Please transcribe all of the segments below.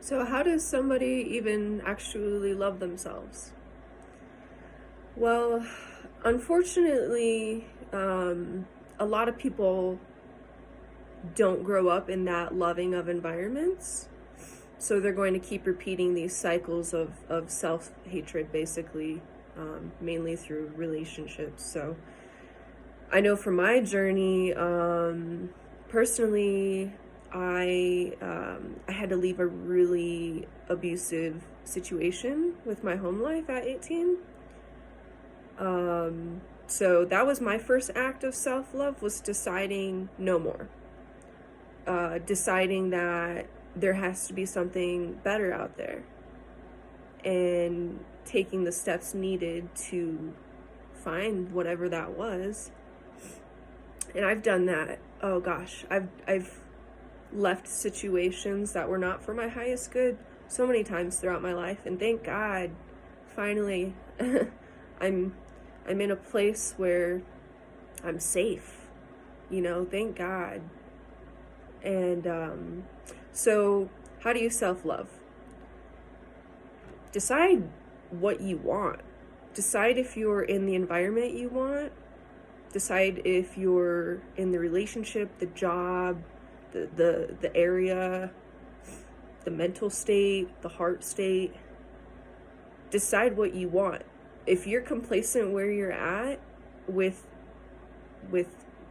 So, how does somebody even actually love themselves? Well, unfortunately, a lot of people don't grow up in that loving of environments. So, they're going to keep repeating these cycles of self hatred, basically, mainly through relationships. So, I know from my journey, personally, I had to leave a really abusive situation with my home life at 18. So that was my first act of self-love, was deciding no more. Deciding that there has to be something better out there, and taking the steps needed to find whatever that was. And I've done that. Oh gosh, I've left situations that were not for my highest good so many times throughout my life, and thank God, finally, I'm I'm in a place where I'm safe. Thank God. And so, how do you self-love? Decide what you want. Decide if you're in the environment you want. Decide if you're in the relationship, the job, the area, the mental state, the heart state. Decide what you want. If you're complacent where you're at with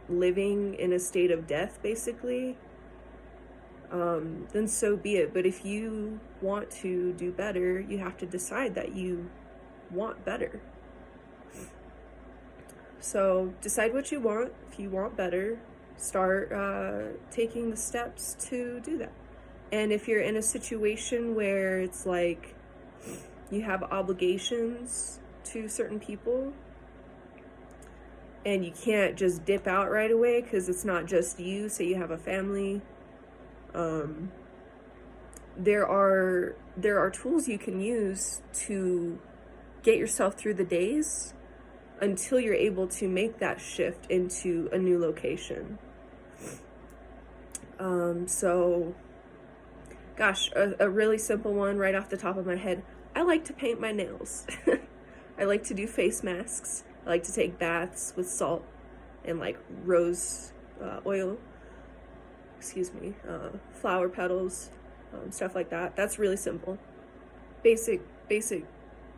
living in a state of death, basically, then so be it. But if you want to do better, you have to decide that you want better. So decide what you want. If you want better, start taking the steps to do that. And if you're in a situation where it's like you have obligations to certain people and you can't just dip out right away because it's not just you, say you have a family, there are tools you can use to get yourself through the days until you're able to make that shift into a new location. So gosh, a really simple one right off the top of my head. I like to paint my nails. I like to do face masks. I like to take baths with salt and like rose oil, flower petals, stuff like that. That's really simple. Basic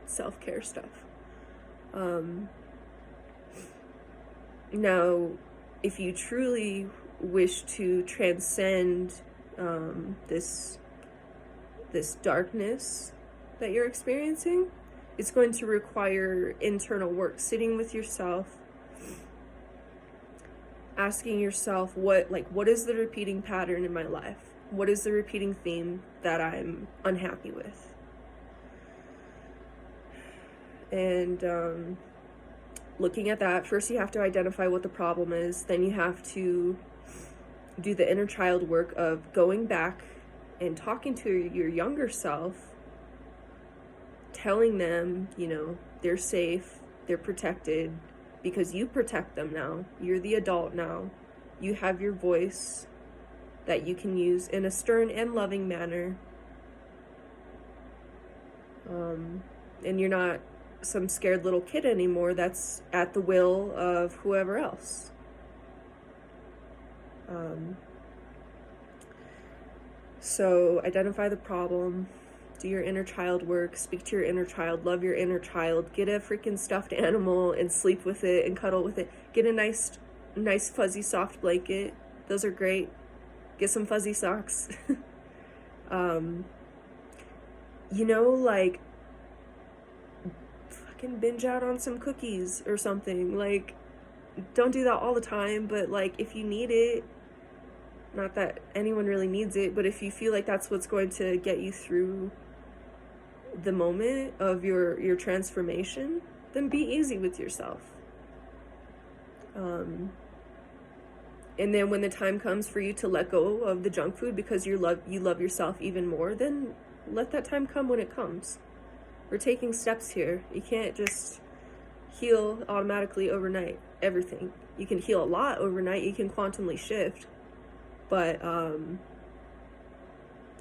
self-care stuff. Now, if you truly wish to transcend this darkness that you're experiencing, it's going to require internal work, sitting with yourself, asking yourself what is the repeating pattern in my life? What is the repeating theme that I'm unhappy with? And looking at that, first you have to identify what the problem is. Then you have to do the inner child work of going back and talking to your younger self, telling them, they're safe, they're protected, because you protect them now. You're the adult now. You have your voice that you can use in a stern and loving manner. And you're not some scared little kid anymore that's at the will of whoever else. So identify the problem, do your inner child work, speak to your inner child, love your inner child, get a freaking stuffed animal and sleep with it and cuddle with it. Get a nice fuzzy soft blanket. Those are great. Get some fuzzy socks. Like fucking binge out on some cookies or something. Like, don't do that all the time, but like if you need it, not that anyone really needs it, but if you feel like that's what's going to get you through the moment of your transformation, then be easy with yourself. And then when the time comes for you to let go of the junk food because you love yourself even more, then let that time come when it comes. We're taking steps here. You can't just heal automatically overnight everything. You can heal a lot overnight. You can quantumly shift. But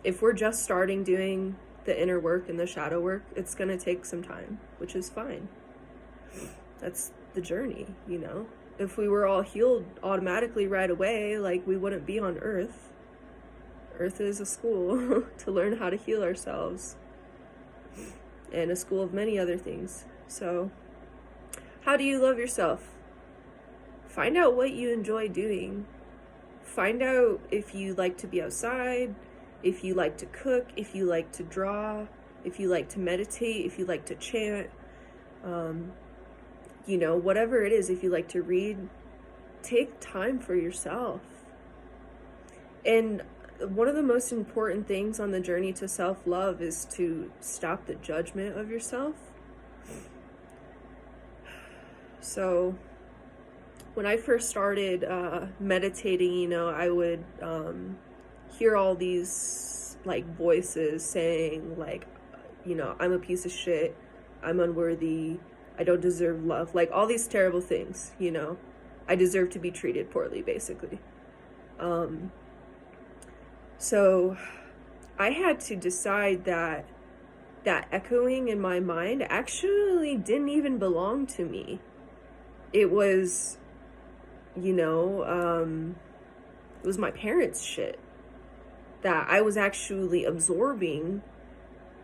if we're just starting doing the inner work and the shadow work, it's going to take some time, which is fine. That's the journey, you know? If we were all healed automatically right away, like, we wouldn't be on Earth. Earth is a school to learn how to heal ourselves, and a school of many other things. So, how do you love yourself? Find out what you enjoy doing. Find out if you like to be outside, if you like to cook, if you like to draw, if you like to meditate, if you like to chant, you know, whatever it is, if you like to read, take time for yourself. And one of the most important things on the journey to self-love is to stop the judgment of yourself. So when I first started meditating, you know, I would hear all these like voices saying like, you know, I'm a piece of shit, I'm unworthy, I don't deserve love, like all these terrible things, you know, I deserve to be treated poorly, basically. So I had to decide that that echoing in my mind actually didn't even belong to me. It was, you know, it was my parents' shit that I was actually absorbing,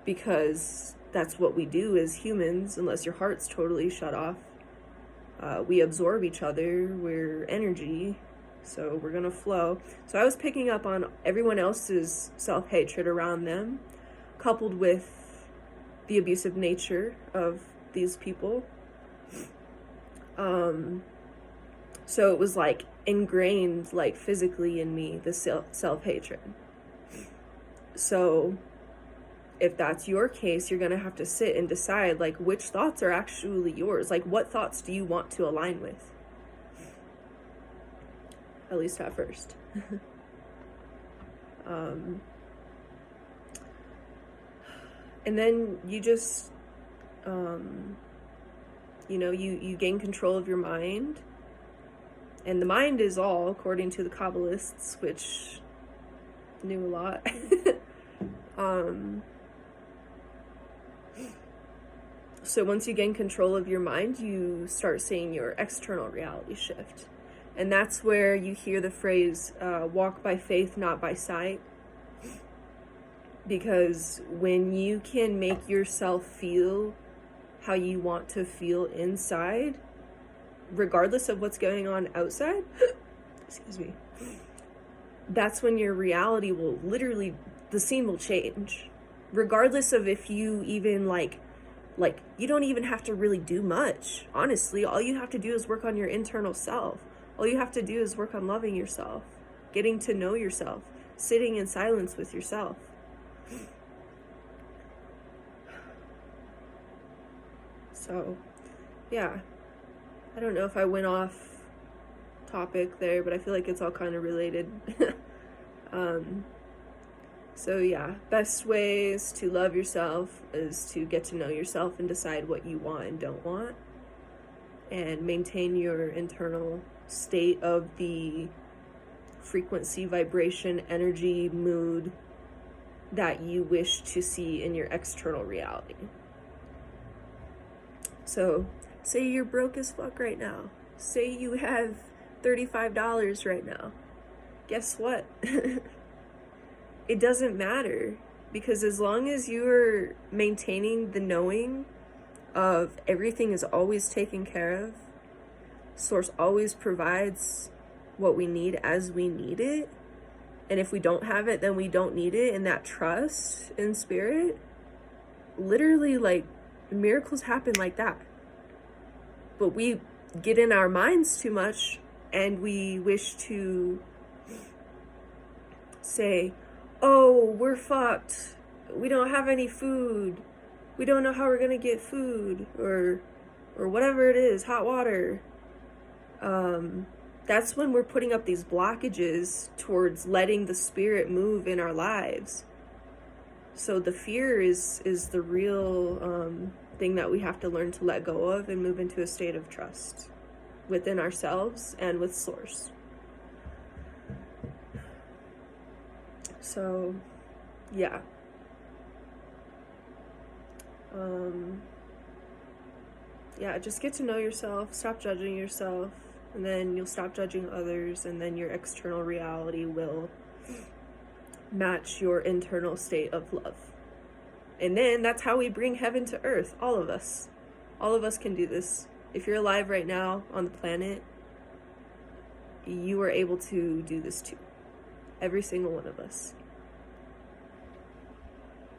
because that's what we do as humans, unless your heart's totally shut off. We absorb each other, we're energy, so we're gonna flow. So I was picking up on everyone else's self-hatred around them, coupled with the abusive nature of these people. So it was like ingrained, like physically in me, the self-hatred. So if that's your case, you're gonna have to sit and decide like which thoughts are actually yours. Like, what thoughts do you want to align with? At least at first. And then you just, you know, you gain control of your mind. And the mind is all, according to the Kabbalists, which knew a lot. So once you gain control of your mind, you start seeing your external reality shift. And that's where you hear the phrase, walk by faith, not by sight. Because when you can make yourself feel how you want to feel inside, regardless of what's going on outside, excuse me, that's when your reality will literally, the scene will change. Regardless of if you even like, you don't even have to really do much. Honestly, all you have to do is work on your internal self. All you have to do is work on loving yourself, getting to know yourself, sitting in silence with yourself. So, yeah, I don't know if I went off topic there, but I feel like it's all kind of related. So yeah, best ways to love yourself is to get to know yourself and decide what you want and don't want, and maintain your internal state of the frequency, vibration, energy, mood that you wish to see in your external reality. So, say you're broke as fuck right now. Say you have $35 right now. Guess what? It doesn't matter, because as long as you're maintaining the knowing of everything is always taken care of, Source always provides what we need as we need it, and if we don't have it, then we don't need it, and that trust in spirit, literally, like, miracles happen like that. But we get in our minds too much, and we wish to say, oh, we're fucked, we don't have any food, we don't know how we're gonna get food, or whatever it is, hot water. That's when we're putting up these blockages towards letting the spirit move in our lives. So the fear is the real thing that we have to learn to let go of and move into a state of trust within ourselves and with Source. So, Yeah. Um, yeah, just get to know yourself, stop judging yourself, and then you'll stop judging others, and then your external reality will match your internal state of love. And then that's how we bring heaven to earth, all of us. All of us can do this. If you're alive right now on the planet, you are able to do this too. Every single one of us.